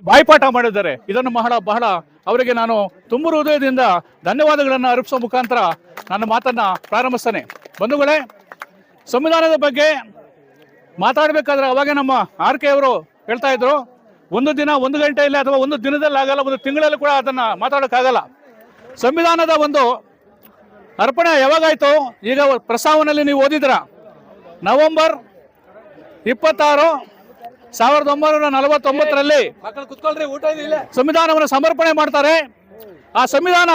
ಬಾಯ್ಪಾಠ ಮಾಡಿದ್ದಾರೆ. ಇದನ್ನು ಬಹಳ ಬಹಳ ಅವರಿಗೆ ನಾನು ತುಂಬ ಹೃದಯದಿಂದ ಧನ್ಯವಾದಗಳನ್ನು ಅರ್ಪಿಸುವ ಮುಖಾಂತರ ನನ್ನ ಮಾತನ್ನು ಪ್ರಾರಂಭಿಸ್ತೇನೆ. ಬಂಧುಗಳೇ, ಸಂವಿಧಾನದ ಬಗ್ಗೆ ಮಾತಾಡಬೇಕಾದ್ರೆ ಅವಾಗ ನಮ್ಮ RK ಅವರು ಹೇಳ್ತಾ ಇದ್ರು, ಒಂದು ದಿನ 1 ಗಂಟೆಯಲ್ಲಿ ಅಥವಾ ಒಂದು ದಿನದಲ್ಲಿ ಆಗಲ್ಲ, ಒಂದು ತಿಂಗಳಲ್ಲಿ ಕೂಡ ಅದನ್ನು ಮಾತಾಡೋಕ್ಕಾಗಲ್ಲ. ಸಂವಿಧಾನದ ಒಂದು ಅರ್ಪಣೆ ಯಾವಾಗಾಯಿತು? ಈಗ ಪ್ರಸ್ತಾವನೆಯಲ್ಲಿ ನೀವು ಓದಿದ್ರ, ನವೆಂಬರ್ 26, 1949ರಲ್ಲಿ ಸಂವಿಧಾನವನ್ನು ಸಮರ್ಪಣೆ ಮಾಡ್ತಾರೆ. ಆ ಸಂವಿಧಾನ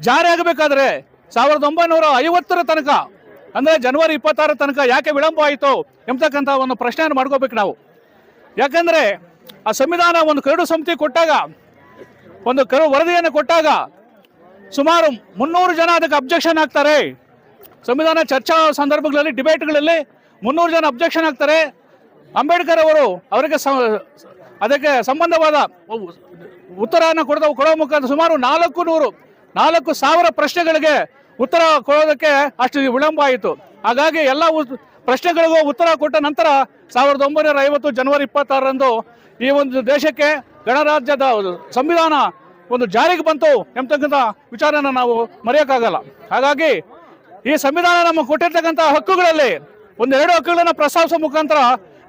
ಜಾರಿ ಆಗಬೇಕಾದ್ರೆ 1950ರ ತನಕ, ಅಂದರೆ ಜನವರಿ 26 ತನಕ ಯಾಕೆ ವಿಳಂಬ ಆಯಿತು ಎಂಬತಕ್ಕಂಥ ಒಂದು ಪ್ರಶ್ನೆಯನ್ನು ಮಾಡ್ಕೋಬೇಕು ನಾವು. ಯಾಕಂದರೆ ಆ ಸಂವಿಧಾನ ಒಂದು ಕರಡು ಸಮಿತಿ ಕೊಟ್ಟಾಗ, ಒಂದು ವರದಿಯನ್ನು ಕೊಟ್ಟಾಗ ಸುಮಾರು 300 ಜನ ಅದಕ್ಕೆ ಅಬ್ಜೆಕ್ಷನ್ ಆಗ್ತಾರೆ. ಸಂವಿಧಾನ ಚರ್ಚಾ ಸಂದರ್ಭಗಳಲ್ಲಿ, ಡಿಬೇಟ್ಗಳಲ್ಲಿ 300 ಜನ ಅಬ್ಜೆಕ್ಷನ್ ಆಗ್ತಾರೆ. ಅಂಬೇಡ್ಕರ್ ಅವರು ಅವರಿಗೆ ಅದಕ್ಕೆ ಸಂಬಂಧವಾದ ಉತ್ತರವನ್ನು ಕೊಡೋ ಮುಖಾಂತರ ಸುಮಾರು 4,000 ಪ್ರಶ್ನೆಗಳಿಗೆ ಉತ್ತರ ಕೊಡೋದಕ್ಕೆ ಅಷ್ಟು ವಿಳಂಬ ಆಯಿತು. ಹಾಗಾಗಿ ಎಲ್ಲ ಪ್ರಶ್ನೆಗಳಿಗೂ ಉತ್ತರ ಕೊಟ್ಟ ನಂತರ 1950 ಜನವರಿ 26ರಂದು ಈ ಒಂದು ದೇಶಕ್ಕೆ ಗಣರಾಜ್ಯದ ಸಂವಿಧಾನ ಒಂದು ಜಾರಿಗೆ ಬಂತು ಎಂಬತಕ್ಕಂಥ ವಿಚಾರನ ನಾವು ಮರೆಯೋಕ್ಕಾಗಲ್ಲ. ಹಾಗಾಗಿ ಈ ಸಂವಿಧಾನ ನಮಗೆ ಕೊಟ್ಟಿರ್ತಕ್ಕಂಥ ಹಕ್ಕುಗಳಲ್ಲಿ 1-2 ಹಕ್ಕುಗಳನ್ನು ಪ್ರಸ್ತಾವಿಸುವ ಮುಖಾಂತರ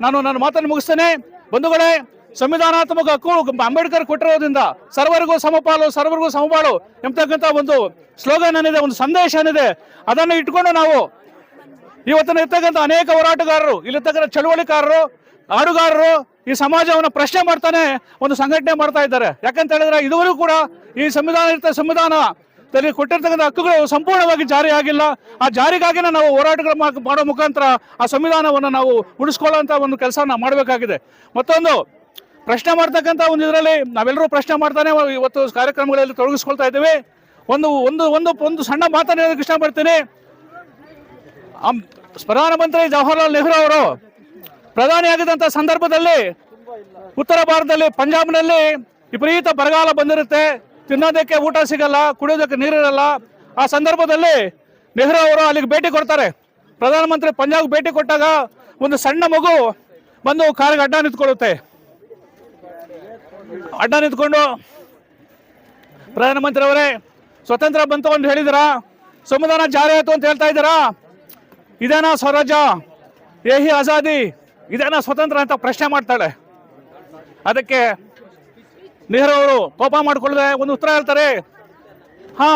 ನಾನು ನನ್ನ ಮಾತನ್ನು ಮುಗಿಸ್ತೇನೆ. ಬಂಧುಗಳೇ, ಸಂವಿಧಾನಾತ್ಮಕ ಹಕ್ಕು ಅಂಬೇಡ್ಕರ್ ಕೊಟ್ಟಿರೋದ್ರಿಂದ ಸರ್ವರಿಗೂ ಸಮಪಾಲು, ಸರ್ವರಿಗೂ ಸಮಬಾಳು ಎಂಬತಕ್ಕಂಥ ಒಂದು ಸ್ಲೋಗನ್ ಏನಿದೆ, ಒಂದು ಸಂದೇಶ ಏನಿದೆ, ಅದನ್ನು ಇಟ್ಕೊಂಡು ನಾವು ಇವತ್ತಿನ ಇರ್ತಕ್ಕಂಥ ಅನೇಕ ಹೋರಾಟಗಾರರು, ಇಲ್ಲಿರ್ತಕ್ಕಂಥ ಚಳುವಳಿಕಾರರು, ಹಾಡುಗಾರರು ಈ ಸಮಾಜವನ್ನು ಪ್ರಶ್ನೆ ಮಾಡ್ತಾನೆ ಒಂದು ಸಂಘಟನೆ ಮಾಡ್ತಾ ಇದ್ದಾರೆ. ಯಾಕಂತ ಹೇಳಿದ್ರೆ ಇದುವರೆಗೂ ಕೂಡ ಈ ಸಂವಿಧಾನದಲ್ಲಿ ಕೊಟ್ಟಿರ್ತಕ್ಕಂಥ ಹಕ್ಕುಗಳು ಸಂಪೂರ್ಣವಾಗಿ ಜಾರಿ ಆಗಿಲ್ಲ. ಆ ಜಾರಿಗಾಗಿನ ನಾವು ಹೋರಾಟಗಳು ಮಾಡೋ ಮುಖಾಂತರ ಆ ಸಂವಿಧಾನವನ್ನು ನಾವು ಉಳಿಸ್ಕೊಳ್ಳೋಂಥ ಒಂದು ಕೆಲಸವನ್ನು ಮಾಡಬೇಕಾಗಿದೆ. ಮತ್ತೊಂದು ಪ್ರಶ್ನೆ ಮಾಡ್ತಕ್ಕಂಥ ಒಂದು ಇದರಲ್ಲಿ ನಾವೆಲ್ಲರೂ ಪ್ರಶ್ನೆ ಮಾಡ್ತಾನೆ ಇವತ್ತು ಕಾರ್ಯಕ್ರಮಗಳಲ್ಲಿ ತೊಡಗಿಸ್ಕೊಳ್ತಾ ಇದ್ದೇವೆ. ಒಂದು ಸಣ್ಣ ಮಾತನ್ನು ಹೇಳೋದಕ್ಕೆ ಇಷ್ಟಪಡ್ತೀನಿ. ಪ್ರಧಾನಮಂತ್ರಿ ಜವಾಹರ್ಲಾಲ್ ನೆಹರು ಅವರು ಪ್ರಧಾನಿಯಾಗಿದ್ದಂಥ ಸಂದರ್ಭದಲ್ಲಿ ಉತ್ತರ ಭಾರತದಲ್ಲಿ ಪಂಜಾಬ್ನಲ್ಲಿ ವಿಪರೀತ ಬರಗಾಲ ಬಂದಿರುತ್ತೆ, ತಿನ್ನೋದಕ್ಕೆ ಊಟ ಸಿಗಲ್ಲ, ಕುಡಿಯೋದಕ್ಕೆ ನೀರಿರಲ್ಲ. ಆ ಸಂದರ್ಭದಲ್ಲಿ ನೆಹರು ಅವರು ಅಲ್ಲಿಗೆ ಭೇಟಿ ಕೊಡ್ತಾರೆ. ಪ್ರಧಾನಮಂತ್ರಿ ಪಂಜಾಬ್ ಭೇಟಿ ಕೊಟ್ಟಾಗ ಒಂದು ಸಣ್ಣ ಮಗು ಬಂದು ಕಾರಿಗೆ ಅಡ್ಡ ನಿಂತ್ಕೊಳ್ಳುತ್ತೆ. ಅಡ್ಡ ನಿಂತ್ಕೊಂಡು, ಪ್ರಧಾನಮಂತ್ರಿ ಅವರೇ ಸ್ವತಂತ್ರ ಬಂತು ಅಂತ ಹೇಳಿದಿರಾ, ಸಂವಿಧಾನ ಜಾರಿ ಆಯಿತು ಅಂತ ಹೇಳ್ತಾ ಇದ್ದೀರಾ, ಇದೇನಾ ಸ್ವರಾಜ್ಯ, ಏಹಿ ಆಜಾದಿ, ಇದೇನಾ ಸ್ವತಂತ್ರ ಅಂತ ಪ್ರಶ್ನೆ ಮಾಡ್ತಾಳೆ. ಅದಕ್ಕೆ ನೆಹರು ಅವರು ಕೋಪ ಮಾಡಿಕೊಳ್ಳದೆ ಒಂದು ಉತ್ತರ ಹೇಳ್ತಾರೆ, ಹಾ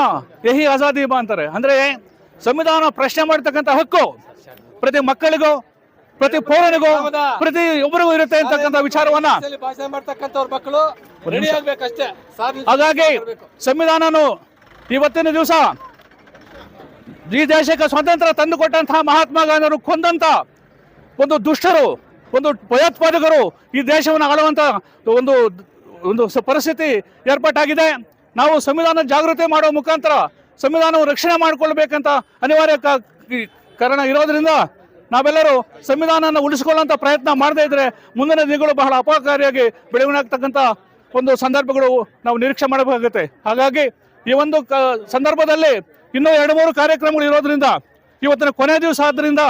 ಯಹಿ ಆಜಾದಿ ಬಾ ಅಂತಾರೆ. ಅಂದ್ರೆ ಸಂವಿಧಾನ ಪ್ರಶ್ನೆ ಮಾಡ್ತಕ್ಕಂಥ ಹಕ್ಕು ಪ್ರತಿ ಮಕ್ಕಳಿಗೂ, ಪ್ರತಿ ಪೌರನಿಗೂ, ಪ್ರತಿ ಒಬ್ಬರಿಗೂ ಇರುತ್ತೆ ಅಂತಕ್ಕಂಥ ವಿಚಾರವನ್ನ. ಹಾಗಾಗಿ ಸಂವಿಧಾನನು ಇವತ್ತಿನ ದಿವಸ ಈ ದೇಶಕ್ಕೆ ಸ್ವಾತಂತ್ರ್ಯ ತಂದುಕೊಟ್ಟಂತಹ ಮಹಾತ್ಮ ಗಾಂಧಿಯವರು ಕೊಂದಂತ ಒಂದು ದುಷ್ಟರು, ಒಂದು ಭಯೋತ್ಪಾದಕರು ಈ ದೇಶವನ್ನು ಆಳುವಂತ ಒಂದು ಪರಿಸ್ಥಿತಿ ಏರ್ಪಾಟಾಗಿದೆ. ನಾವು ಸಂವಿಧಾನ ಜಾಗೃತಿ ಮಾಡುವ ಮುಖಾಂತರ ಸಂವಿಧಾನವನ್ನು ರಕ್ಷಣೆ ಮಾಡಿಕೊಳ್ಬೇಕಂತ ಅನಿವಾರ್ಯ ಕಾರಣ ಇರೋದ್ರಿಂದ ನಾವೆಲ್ಲರೂ ಸಂವಿಧಾನವನ್ನು ಉಳಿಸಿಕೊಳ್ಳುವಂಥ ಪ್ರಯತ್ನ ಮಾಡದೇ ಇದ್ರೆ ಮುಂದಿನ ದಿನಗಳು ಬಹಳ ಅಪಾಯಕಾರಿಯಾಗಿ ಬೆಳವಣಿಗೆ ಆಗ್ತಕ್ಕಂಥ ಒಂದು ಸಂದರ್ಭಗಳು ನಾವು ನಿರೀಕ್ಷೆ ಮಾಡಬೇಕಾಗುತ್ತೆ. ಹಾಗಾಗಿ ಈ ಒಂದು ಸಂದರ್ಭದಲ್ಲಿ ಇನ್ನೂ 2-3 ಕಾರ್ಯಕ್ರಮಗಳು ಇರೋದ್ರಿಂದ ಇವತ್ತಿನ ಕೊನೆ ದಿವಸ ಆದ್ದರಿಂದ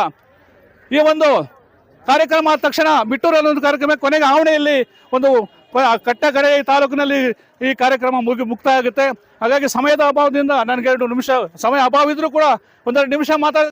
ಈ ಒಂದು ಕಾರ್ಯಕ್ರಮ ಆದ ತಕ್ಷಣ ಬಿಟ್ಟೂರಲ್ಲಿ ಒಂದು ಕಾರ್ಯಕ್ರಮ, ಕೊನೆಗೆ ಆವಣೆಯಲ್ಲಿ ಒಂದು ಕಟ್ಟಕಡೆ ತಾಲೂಕಿನಲ್ಲಿ ಈ ಕಾರ್ಯಕ್ರಮ ಮುಕ್ತಾಯ ಆಗುತ್ತೆ. ಹಾಗಾಗಿ ಸಮಯದ ಅಭಾವದಿಂದ ನನಗೆ 2 ನಿಮಿಷ ಸಮಯ ಅಭಾವ ಇದ್ರೂ ಕೂಡ 1-2 ನಿಮಿಷ ಮಾತಾಡ